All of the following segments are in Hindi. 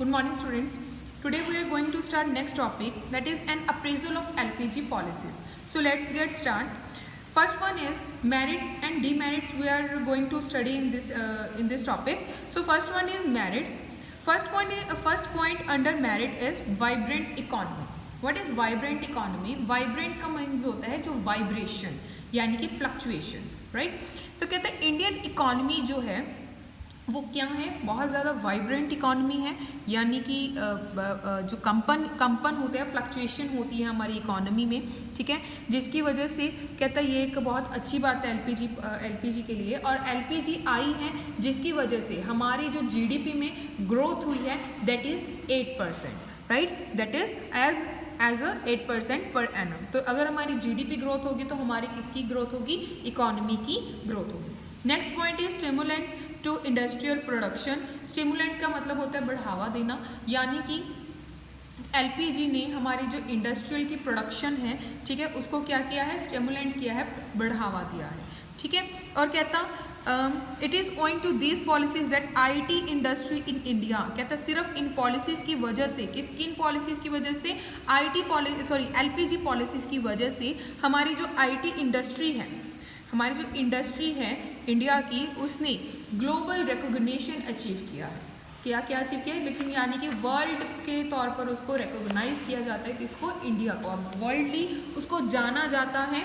Good morning, students. Today we are going to start next topic, that is an appraisal of LPG policies. So let's get started. First one is merits and demerits. We are going to study in this topic. So first one is merits. First point under merit is vibrant economy. What is vibrant economy? Vibrant का मीन्स होता है जो वाइब्रेशन यानी कि फ्लक्चुएशंस, राइट. तो कहते हैं इंडियन इकोनॉमी जो है वो क्या है, बहुत ज़्यादा वाइब्रेंट इकोनॉमी है, यानी कि जो कंपन होते हैं, फ्लक्चुएशन होती है हमारी इकोनॉमी में, ठीक है, जिसकी वजह से कहता है ये एक बहुत अच्छी बात है एलपीजी के लिए. और एलपीजी आई है जिसकी वजह से हमारी जो जीडीपी में ग्रोथ हुई है that is 8%, right. That is as a 8% per annum. तो अगर हमारी जीडीपी ग्रोथ होगी तो हमारी किसकी ग्रोथ होगी, इकोनॉमी की ग्रोथ होगी. Next point is stimulant to industrial production. Stimulant का मतलब होता है बढ़ावा देना, यानी कि एलपीजी ने हमारी जो इंडस्ट्रियल की प्रोडक्शन है, ठीक है, उसको क्या किया है, स्टिमुलेंट किया है, बढ़ावा दिया है, ठीक है. और कहता it is owing to these policies that IT industry in India. कहता सिर्फ इन पॉलिसीज़ की वजह से, किन पॉलिसीज़ की वजह से, एलपीजी पॉलिसीज़ की वजह से हमारी जो आईटी इंडस्ट्री है, हमारी जो इंडस्ट्री है इंडिया की, उसने ग्लोबल रिकॉग्निशन अचीव किया है. क्या अचीव किया है, लेकिन यानी कि वर्ल्ड के तौर पर उसको रिकॉग्नाइज किया जाता है, किसको, इंडिया को. अब वर्ल्डली उसको जाना जाता है,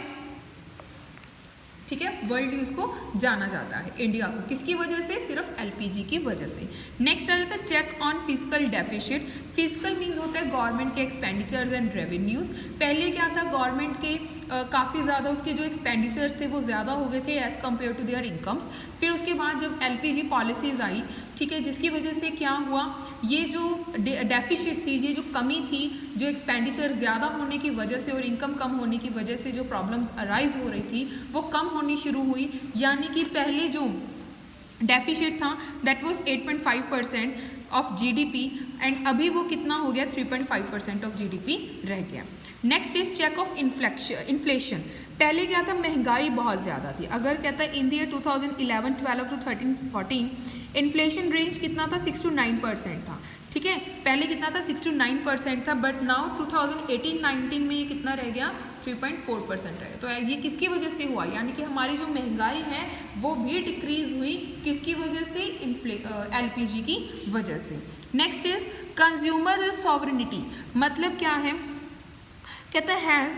ठीक है, वर्ल्डली उसको जाना जाता है इंडिया को. किसकी वजह से, सिर्फ एलपीजी की वजह से. नेक्स्ट आ जाता है check on physical deficit. Physical means होता है गवर्नमेंट के एक्सपेंडिचर्स एंड रेवेन्यूज़. पहले क्या था, गवर्नमेंट के काफ़ी ज़्यादा उसके जो एक्सपेंडिचर्स थे वो ज़्यादा हो गए थे as compare to their incomes. फिर उसके बाद जब एलपीजी पॉलिसीज़ आई, ठीक है, जिसकी वजह से क्या हुआ, ये जो डेफिसिट थी, ये जो कमी थी, जो एक्सपेंडिचर ज़्यादा होने की वजह से और इनकम कम होने की वजह से जो प्रॉब्लम्स अराइज हो रही थी वो कम होनी शुरू हुई. यानी कि पहले जो डेफिसिट था that was 8.5% of GDP and अभी वो कितना हो गया, 3.5% ऑफ जीडीपी रह गया. Next is check of inflation. पहले क्या था, महंगाई बहुत ज़्यादा थी. अगर कहता है इन ईयर 2011-12 टू 13-14 इन्फ्लेशन रेंज कितना था, 6 to 9% था, ठीक है. पहले कितना था, 6 to 9% था, बट नाउ 2018-19 में ये कितना रह गया, 3.4% रहे. तो ये किसकी वजह से हुआ, यानी कि हमारी जो महंगाई है वो भी डिक्रीज हुई, किसकी वजह से, एलपीजी की वजह से. Next is consumer sovereignty. मतलब क्या है, कहता हैज़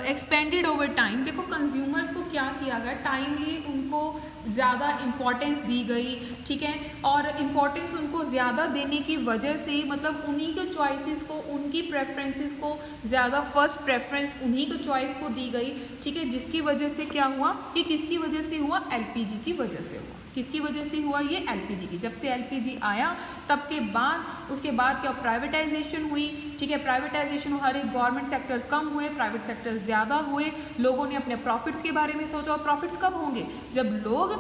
एक्सपेंडेड ओवर टाइम. देखो कंज्यूमर्स को क्या किया गया, टाइमली उनको ज़्यादा इम्पोर्टेंस दी गई, ठीक है, और इम्पोर्टेंस उनको ज़्यादा देने की वजह से, मतलब उन्हीं के चॉइसेस को, उनकी प्रेफरेंसेस को ज़्यादा फर्स्ट प्रेफरेंस उन्हीं को चॉइस को दी गई, ठीक है, जिसकी वजह से क्या हुआ, कि किसकी वजह से हुआ, एलपीजी की वजह से हुआ. किसकी वजह से हुआ, ये एलपीजी की. जब से एलपीजी आया तब के बाद, उसके बाद क्या, प्राइवेटाइजेशन हुई, ठीक है, प्राइवेटाइजेशन, हर एक गवर्नमेंट सेक्टर्स कम हुए, प्राइवेट सेक्टर्स ज़्यादा हुए, लोगों ने अपने प्रॉफिट्स के बारे में सोचा. और प्रॉफिट्स कब होंगे, जब लोग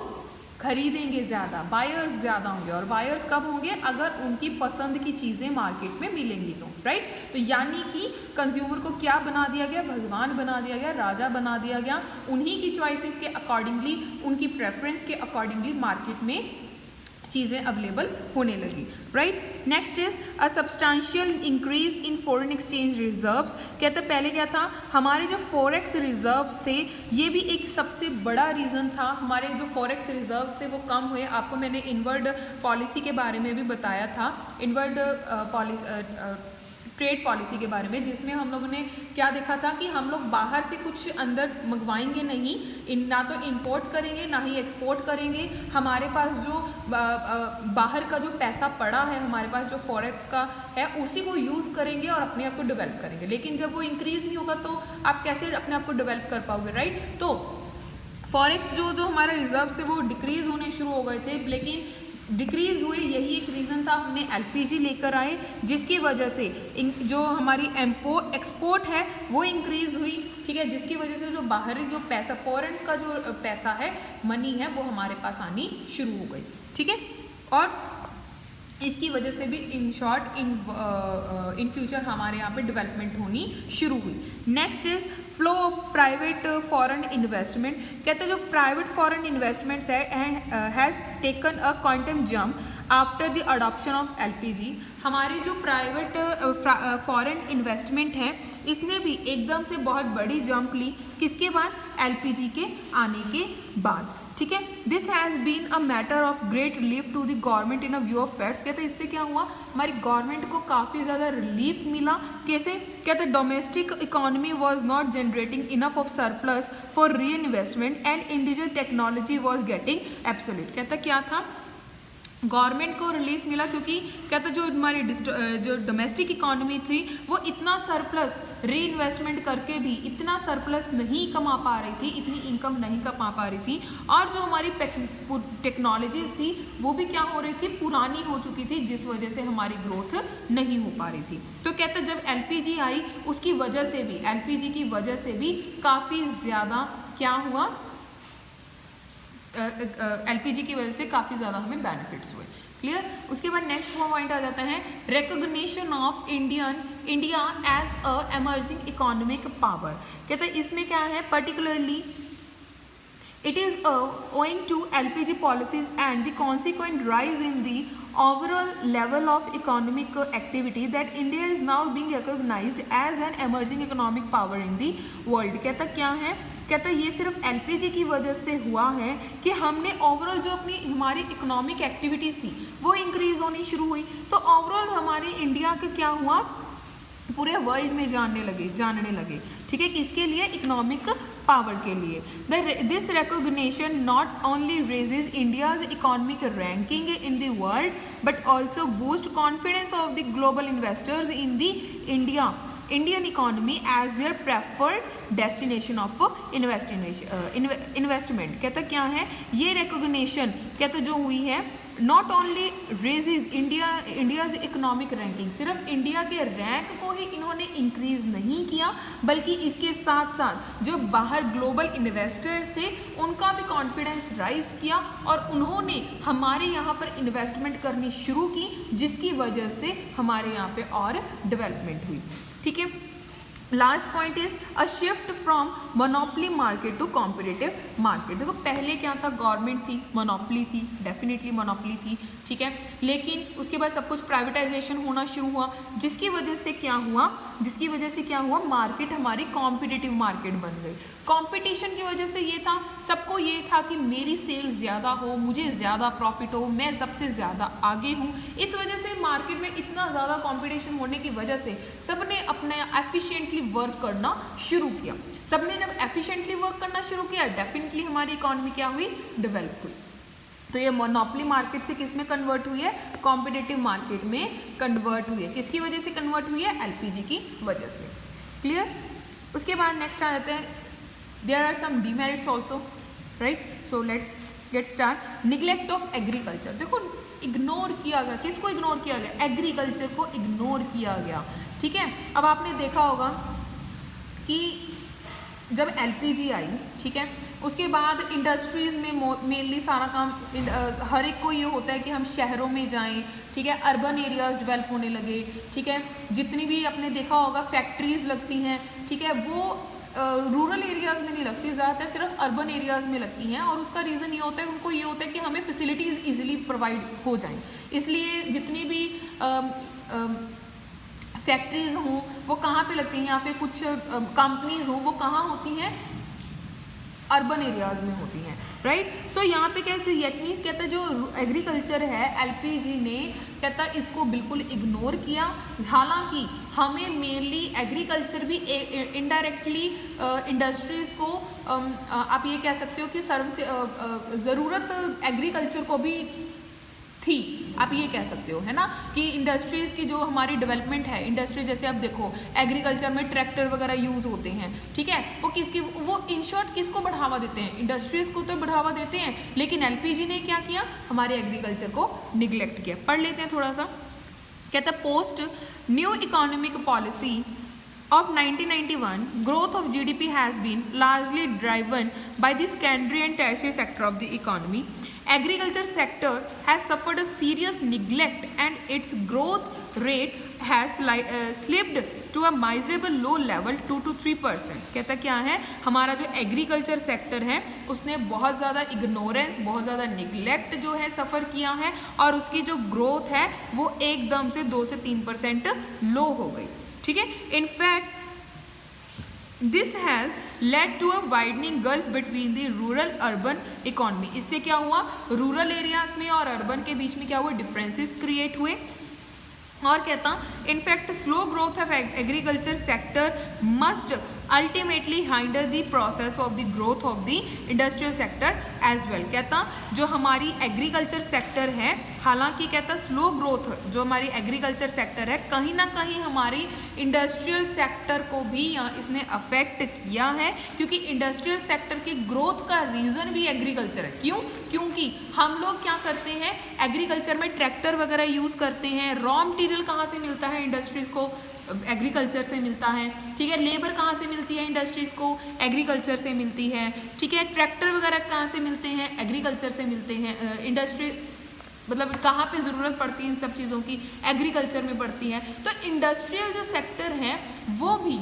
खरीदेंगे ज़्यादा, बायर्स ज़्यादा होंगे. और बायर्स कब होंगे, अगर उनकी पसंद की चीज़ें मार्केट में मिलेंगी तो, राइट. तो यानी कि कंज्यूमर को क्या बना दिया गया, भगवान बना दिया गया, राजा बना दिया गया. उन्हीं की चॉइसेस के अकॉर्डिंगली, उनकी प्रेफरेंस के अकॉर्डिंगली मार्केट में चीज़ें अवेलेबल होने लगी, right. Next is a substantial increase in foreign exchange reserves. कहते पहले क्या था, हमारे जो फॉरेक्स रिजर्व्स थे, ये भी एक सबसे बड़ा रीज़न था. हमारे जो फॉरेक्स रिजर्व्स थे वो कम हुए. आपको मैंने इनवर्ड पॉलिसी के बारे में भी बताया था, इनवर्ड ट्रेड पॉलिसी के बारे में, जिसमें हम लोगों ने क्या देखा था कि हम लोग बाहर से कुछ अंदर मंगवाएंगे नहीं, ना तो इंपोर्ट करेंगे ना ही एक्सपोर्ट करेंगे. हमारे पास जो बाहर का जो पैसा पड़ा है, हमारे पास जो फॉरेक्स का है, उसी को यूज़ करेंगे और अपने आप को डेवलप करेंगे. लेकिन जब वो इंक्रीज़ नहीं होगा तो आप कैसे अपने आप को डेवलप कर पाओगे, राइट. तो फॉरेक्स जो हमारे रिजर्व्स थे वो डिक्रीज़ होने शुरू हो गए थे, लेकिन डिक्रीज़ हुए, यही एक रीज़न था. हमने एलपीजी लेकर आए, जिसकी वजह से जो हमारी एक्सपोर्ट है वो इंक्रीज़ हुई, ठीक है, जिसकी वजह से जो बाहरी जो पैसा, फॉरेन का जो पैसा है, मनी है, वो हमारे पास आनी शुरू हो गई, ठीक है. और इसकी वजह से भी इन शॉर्ट इन फ्यूचर हमारे यहाँ पे डेवलपमेंट होनी शुरू हुई। Next is flow of private foreign investment. कहते हैं जो private foreign investments has taken a quantum jump after the adoption of LPG. हमारी जो प्राइवेट फॉरेन इन्वेस्टमेंट है इसने भी एकदम से बहुत बड़ी जंप ली, किसके बाद? एलपीजी के आने के बाद, ठीक है। This has been a matter of great relief to the government in a view of facts. कहते हैं इससे क्या हुआ, हमारी गवर्नमेंट को काफ़ी ज़्यादा रिलीफ मिला। कैसे? कहते हैं domestic economy was not generating enough of surplus for री investment and individual technology was getting absolute. कहता क्या था, गवर्नमेंट को रिलीफ मिला क्योंकि कहता जो हमारी जो डोमेस्टिक इकोनॉमी थी वो इतना सरप्लस री इन्वेस्टमेंट करके भी इतना सरप्लस नहीं कमा पा रही थी, इतनी इनकम नहीं कमा पा रही थी, और जो हमारी टेक्नोलॉजीज थी वो भी क्या हो रही थी, पुरानी हो चुकी थी, जिस वजह से हमारी ग्रोथ नहीं हो पा रही थी। तो कहते जब एलपीजी आई उसकी वजह से भी, एलपीजी की वजह से भी काफ़ी ज़्यादा क्या हुआ, एलपीजी की वजह से काफ़ी ज़्यादा हमें बेनिफिट्स हुए। क्लियर? उसके बाद नेक्स्ट पॉइंट आ जाता है recognition of India as a emerging economic power. कहते हैं इसमें क्या है, particularly it is owing to LPG policies and the consequent rise in the overall level of economic activity that India is now being recognized as an emerging economic power in the world। कहता क्या है, कहता ये सिर्फ एलपीजी की वजह से हुआ है कि हमने ओवरऑल जो अपनी हमारी इकोनॉमिक एक्टिविटीज़ थी वो इंक्रीज होनी शुरू हुई, तो ओवरऑल हमारे इंडिया का क्या हुआ, पूरे वर्ल्ड में जानने लगे, ठीक है, किसके लिए, इकोनॉमिक पावर के लिए। This recognition not only raises India's economic ranking in the world but also boost confidence of the global investors in the Indian economy as their preferred destination of investment. कहता क्या है, ये रिकॉग्निशन कहता जो हुई है not only raises India's economic ranking, सिर्फ इंडिया के रैंक को ही इन्होंने इंक्रीज नहीं किया बल्कि इसके साथ साथ जो बाहर ग्लोबल इन्वेस्टर्स थे उनका भी कॉन्फिडेंस राइज किया और उन्होंने हमारे यहाँ पर इन्वेस्टमेंट करनी शुरू की, जिसकी वजह से हमारे यहाँ पे और डेवलपमेंट हुई। ठीक है, last point is a shift from monopoly market to competitive market. देखो पहले क्या था, गवर्नमेंट थी, मोनोपली थी, डेफिनेटली मोनोपली थी, ठीक है, लेकिन उसके बाद सब कुछ प्राइवेटाइजेशन होना शुरू हुआ, जिसकी वजह से क्या हुआ, मार्केट हमारी कॉम्पिटिटिव मार्केट बन गई। कंपटीशन की वजह से ये था, सबको ये था कि मेरी सेल ज़्यादा हो, मुझे ज़्यादा प्रॉफिट हो, मैं सबसे ज़्यादा आगे हूँ। इस वजह से मार्केट में इतना ज़्यादा कंपटीशन होने की वजह से सबने अपना एफिशिएंटली वर्क करना शुरू किया। सबने जब एफिशिएंटली वर्क करना शुरू किया, डेफिनेटली हमारी इकोनॉमी क्या हुई, डेवलप हुई। तो ये मोनोपली मार्केट से किस में कन्वर्ट हुई है, कॉम्पिटिटिव मार्केट में कन्वर्ट हुई है। किसकी वजह से कन्वर्ट हुई है, एलपीजी की वजह से। क्लियर? उसके बाद नेक्स्ट आ जाते हैं, there are some demerits also, right. So let's get start. Neglect of agriculture. देखो इग्नोर किया गया, किसको इग्नोर किया गया, एग्रीकल्चर को इग्नोर किया गया। ठीक है, अब आपने देखा होगा कि जब एलपीजी आई, ठीक है, उसके बाद इंडस्ट्रीज़ में मेनली सारा काम हर एक को ये होता है कि हम शहरों में जाएं, ठीक है, अर्बन एरियाज़ डेवलप होने लगे, ठीक है, जितनी भी आपने देखा होगा फैक्ट्रीज़ लगती हैं, ठीक है, वो रूरल एरियाज़ में नहीं लगती, ज़्यादातर सिर्फ अर्बन एरियाज़ में लगती हैं। और उसका रीज़न ये होता है, उनको ये होता है कि हमें फैसिलिटीज़ ईजिली प्रोवाइड हो जाएं, इसलिए जितनी भी फैक्ट्रीज़ हों वो कहाँ पे लगती हैं, या फिर कुछ कंपनीज़ हों वो कहाँ होती हैं, अर्बन एरियाज़ में होती हैं, राइट। सो यहाँ पे कहते हैं येट मीन्स कहता है जो एग्रीकल्चर है, एलपीजी ने कहता इसको बिल्कुल इग्नोर किया। हालांकि हमें मेनली एग्रीकल्चर भी इनडायरेक्टली इंडस्ट्रीज़ को आप ये कह सकते हो कि ज़रूरत एग्रीकल्चर को भी थी, आप ये कह सकते हो, है ना, कि इंडस्ट्रीज़ की जो हमारी डेवलपमेंट है, इंडस्ट्री जैसे आप देखो एग्रीकल्चर में ट्रैक्टर वगैरह यूज़ होते हैं, ठीक है, वो इन शॉर्ट किसको बढ़ावा देते हैं, इंडस्ट्रीज़ को तो बढ़ावा देते हैं, लेकिन एलपीजी ने क्या किया, हमारे एग्रीकल्चर को निगलेक्ट किया। पढ़ लेते हैं थोड़ा सा। कहता post new economic policy of 1991, growth of GDP has been largely driven by the secondary and tertiary sector of the economy. Agriculture sector has suffered a serious neglect and its growth rate has slipped to a miserable low level 2 to 3%. कहता क्या है, हमारा जो एग्रीकल्चर सेक्टर है उसने बहुत ज़्यादा इग्नोरेंस, बहुत ज़्यादा निगलेक्ट जो है सफ़र किया है और उसकी जो ग्रोथ है वो एकदम से 2 से 3% लो हो गई. ठीक है. In fact this has led to a widening gulf between the rural urban economy. इससे क्या हुआ, रूरल एरियाज में और अर्बन के बीच में क्या हुआ, डिफरेंसेस क्रिएट हुए. और कहता in fact slow growth of agriculture sector must ultimately hinder the process of the growth of the industrial sector as well. कहता जो हमारी एग्रीकल्चर सेक्टर है, हालांकि कहता स्लो ग्रोथ जो हमारी एग्रीकल्चर सेक्टर है कहीं ना कहीं हमारी इंडस्ट्रियल सेक्टर को भी इसने अफेक्ट किया है, क्योंकि इंडस्ट्रियल सेक्टर की ग्रोथ का रीज़न भी एग्रीकल्चर है. क्यों? क्योंकि हम लोग क्या करते हैं, एग्रीकल्चर में ट्रैक्टर वगैरह यूज़ करते हैं. रॉ मटीरियल कहाँ से मिलता है इंडस्ट्रीज़ को, एग्रीकल्चर से मिलता है. ठीक है. लेबर कहाँ से मिलती है इंडस्ट्रीज़ को, एग्रीकल्चर से मिलती है. ठीक है. ट्रैक्टर वगैरह कहाँ से मिलते हैं, एग्रीकल्चर से मिलते हैं. इंडस्ट्री मतलब कहाँ पे ज़रूरत पड़ती है इन सब चीज़ों की, एग्रीकल्चर में पड़ती है. तो इंडस्ट्रियल जो सेक्टर है वो भी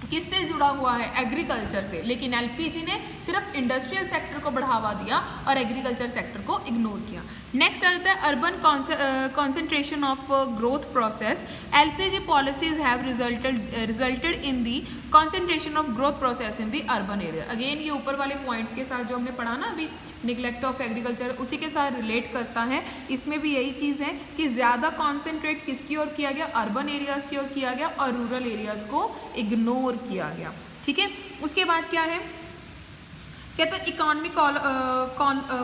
किससे जुड़ा हुआ है, एग्रीकल्चर से. लेकिन एलपीजी ने सिर्फ इंडस्ट्रियल सेक्टर को बढ़ावा दिया और एग्रीकल्चर सेक्टर को इग्नोर किया. नेक्स्ट आता है urban concentration of growth process. LPG policies have resulted in the concentration of growth process in the urban area. Again ये ऊपर वाले पॉइंट्स के साथ जो हमने पढ़ा ना अभी, निगलेक्ट ऑफ एग्रीकल्चर, उसी के साथ रिलेट करता है. इसमें भी यही चीज़ है कि ज़्यादा कॉन्सेंट्रेट किसकी ओर किया गया, अर्बन एरियाज़ की ओर किया गया और रूरल एरियाज़ को इग्नोर किया गया. ठीक है. उसके बाद क्या है, कहता इकोनॉमिक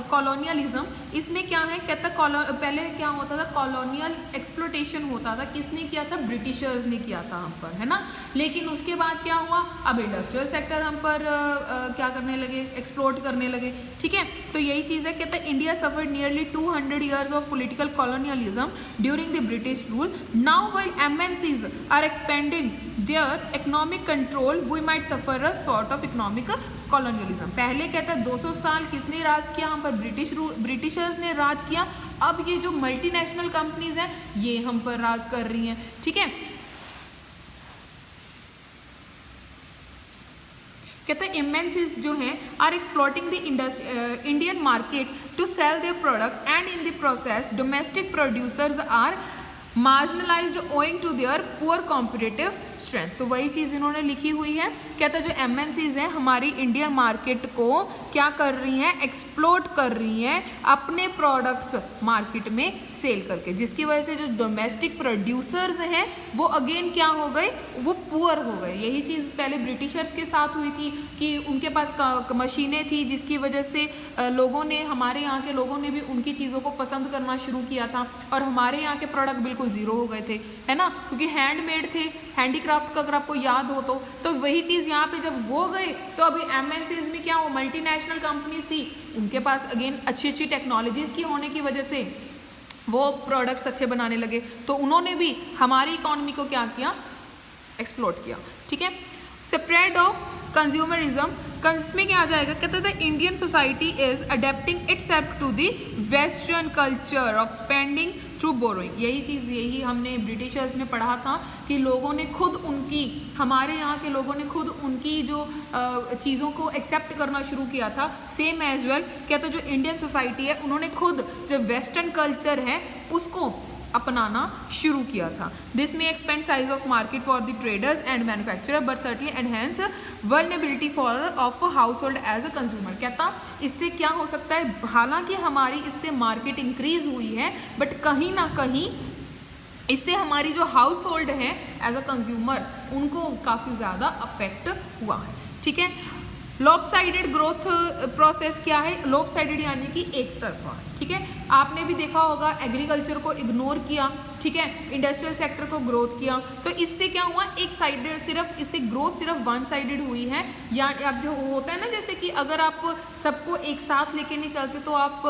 कॉलोनियलिज्म. इसमें क्या है, कहता पहले क्या होता था, कॉलोनियल एक्सप्लोटेशन होता था. किसने किया था, ब्रिटिशर्स ने किया था हम पर, है ना. लेकिन उसके बाद क्या हुआ, अब इंडस्ट्रियल सेक्टर हम पर क्या करने लगे, एक्सप्लोट करने लगे. ठीक है. तो यही चीज़ है. कहता India suffered nearly 200 years of political colonialism during the British rule. Now while MNCs are expanding their economic control we might suffer a sort of economic colonialism. पहले कहता है 200 साल किसने राज किया हम पर, ब्रिटिशर्स ने राज किया. अब ये जो मल्टीनेशनल कंपनीज हैं ये हम पर राज कर रही हैं. ठीक है. कहते हैं एमएनसीज जो हैं are exploiting the Indian market to sell their product and in the process domestic producers are marginalised owing to their poor competitive strength. तो वही चीज़ इन्होंने लिखी हुई है. कहता है जो एमएनसीज हैं हमारी इंडियन मार्केट को क्या कर रही हैं, एक्सप्लोट कर रही हैं अपने प्रोडक्ट्स मार्केट में सेल करके, जिसकी वजह से जो डोमेस्टिक प्रोड्यूसर्स हैं वो अगेन क्या हो गए, वो पुअर हो गए. यही चीज़ पहले ब्रिटिशर्स के साथ हुई थी कि उनके पास मशीनें थी जिसकी वजह से लोगों ने, हमारे यहाँ के लोगों ने भी उनकी चीज़ों को पसंद करना शुरू किया था और हमारे यहाँ के प्रोडक्ट बिल्कुल ज़ीरो हो गए थे, है ना, क्योंकि हैंडमेड थे, हैंडीक्राफ्ट का अगर आपको याद हो तो वही चीज़ यहाँ पे जब वो गए तो अभी एमएनसीज में क्या हो, मल्टीनेशनल कंपनीज थी, उनके पास अगेन अच्छी अच्छी टेक्नोलॉजीज़ की होने की वजह से वो प्रोडक्ट्स अच्छे बनाने लगे. तो उन्होंने भी हमारी इकोनॉमी को क्या किया, एक्सप्लोट किया. ठीक है. स्प्रेड ऑफ कंज्यूमरिज्म, इसमें क्या आ जाएगा, कहते थे Indian society is adapting itself to the western culture of spending through borrowing. यही चीज़, यही हमने ब्रिटिशर्स में पढ़ा था कि लोगों ने खुद उनकी, हमारे यहाँ के लोगों ने खुद उनकी जो चीज़ों को एक्सेप्ट करना शुरू किया था. सेम एज वेल कहते जो इंडियन सोसाइटी है उन्होंने खुद जो वेस्टर्न कल्चर है उसको अपनाना शुरू किया था. दिस में expand size of market for the traders and manufacturer but certainly enhance vulnerability for of household as a consumer. कहता इससे क्या हो सकता है, हालांकि हमारी इससे मार्केट इंक्रीज हुई है बट कहीं ना कहीं इससे हमारी जो हाउस होल्ड है एज अ कंज्यूमर उनको काफ़ी ज़्यादा अफेक्ट हुआ है. ठीक है. लॉपसाइडेड ग्रोथ प्रोसेस क्या है, लॉपसाइडेड यानी कि एक तरफा. ठीक है. आपने भी देखा होगा एग्रीकल्चर को इग्नोर किया, ठीक है, इंडस्ट्रियल सेक्टर को ग्रोथ किया, तो इससे क्या हुआ, एक साइडेड, सिर्फ इससे ग्रोथ सिर्फ वन साइडेड हुई है. या अब जो होता है ना, जैसे कि अगर आप सबको एक साथ लेके नहीं चलते तो आप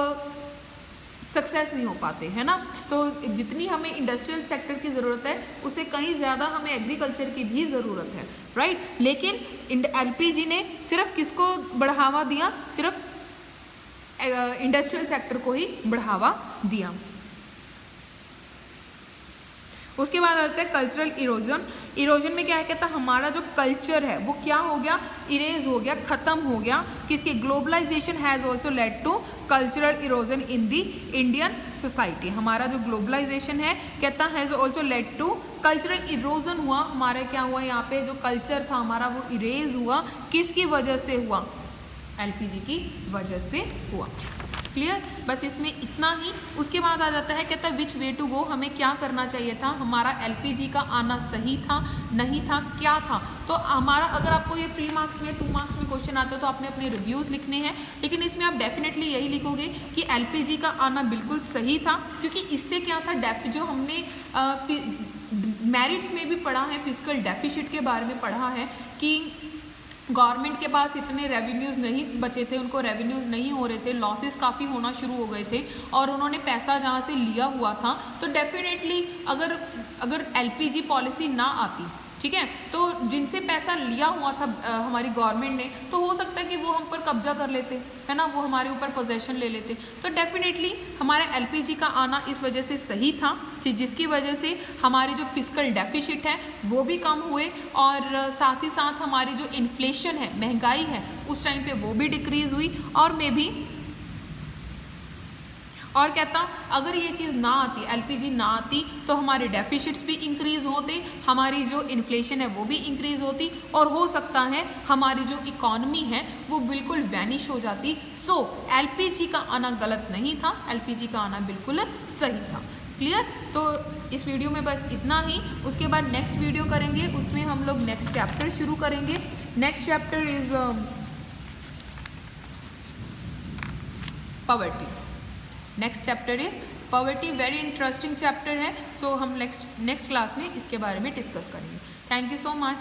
सक्सेस नहीं हो पाते, है ना। तो जितनी हमें इंडस्ट्रियल सेक्टर की ज़रूरत है उससे कहीं ज़्यादा हमें एग्रीकल्चर की भी ज़रूरत है, राइट। लेकिन एलपीजी ने सिर्फ किसको बढ़ावा दिया, सिर्फ इंडस्ट्रियल सेक्टर को ही बढ़ावा दिया। उसके बाद आता है कल्चरल इरोजन। इरोजन में क्या है, कहता है हमारा जो कल्चर है वो क्या हो गया, इरेज हो गया, खत्म हो गया। किसके, globalization has also led to cultural erosion in the Indian society. हमारा जो ग्लोबलाइजेशन है कहता has also led to cultural erosion हुआ, हमारा क्या हुआ यहाँ पे जो कल्चर था हमारा वो इरेज हुआ। किसकी वजह से हुआ, एलपीजी की वजह से हुआ। क्लियर, बस इसमें इतना ही। उसके बाद आ जाता है कहता है विच वे टू गो, हमें क्या करना चाहिए था, हमारा एलपीजी का आना सही था, नहीं था, क्या था। तो हमारा अगर आपको ये 3 मार्क्स में 2 मार्क्स में क्वेश्चन आता है तो आपने अपने रिव्यूज़ लिखने हैं, लेकिन इसमें आप डेफिनेटली यही लिखोगे कि एलपीजी का आना बिल्कुल सही था, क्योंकि इससे क्या था, जो हमने मेरिट्स में भी पढ़ा है, फिजिकल डेफिसिट के बारे में पढ़ा है कि गवर्नमेंट के पास इतने रेवेन्यूज़ नहीं बचे थे, उनको रेवेन्यूज़ नहीं हो रहे थे, लॉसेस काफ़ी होना शुरू हो गए थे, और उन्होंने पैसा जहाँ से लिया हुआ था, तो डेफिनेटली अगर एलपीजी पॉलिसी ना आती, ठीक है, तो जिनसे पैसा लिया हुआ था हमारी गवर्नमेंट ने, तो हो सकता है कि वो हम पर कब्जा कर लेते, है ना, वो हमारे ऊपर पोजेशन ले लेते। तो डेफिनेटली हमारा एलपीजी का आना इस वजह से सही था, जिसकी वजह से हमारी जो फिजिकल डेफिसिट है वो भी कम हुए, और साथ ही साथ हमारी जो इन्फ्लेशन है, महंगाई है, उस टाइम पे वो भी डिक्रीज़ हुई। और कहता अगर ये चीज़ ना आती, एलपीजी ना आती, तो हमारे डेफिसिट्स भी इंक्रीज़ होते, हमारी जो इन्फ्लेशन है वो भी इंक्रीज़ होती, और हो सकता है हमारी जो इकॉनमी है वो बिल्कुल वैनिश हो जाती। सो एलपीजी का आना गलत नहीं था, एलपीजी का आना बिल्कुल सही था। क्लियर, तो इस वीडियो में बस इतना ही। उसके बाद नेक्स्ट वीडियो करेंगे, उसमें हम लोग नेक्स्ट चैप्टर शुरू करेंगे। Next chapter is poverty. Next chapter is poverty, very interesting chapter है। सो हम नेक्स्ट क्लास में इसके बारे में डिस्कस करेंगे। Thank you so much.